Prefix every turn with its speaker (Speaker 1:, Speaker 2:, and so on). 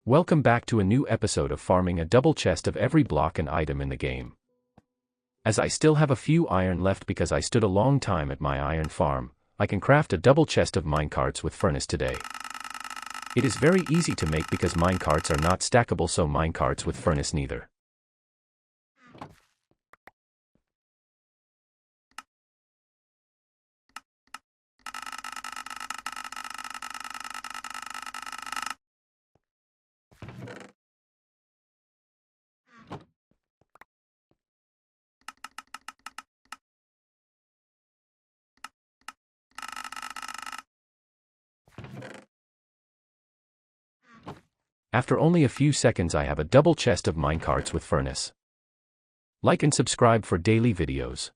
Speaker 1: Welcome back to a new episode of farming a double chest of every block and item in the game. As I still have a few iron left because I stood a long time at my iron farm, I can craft a double chest of minecarts with furnace today. It is very easy to make because minecarts are not stackable, so minecarts with furnace neither. After only a few seconds I have a double chest of minecarts with furnace. Like and subscribe for daily videos.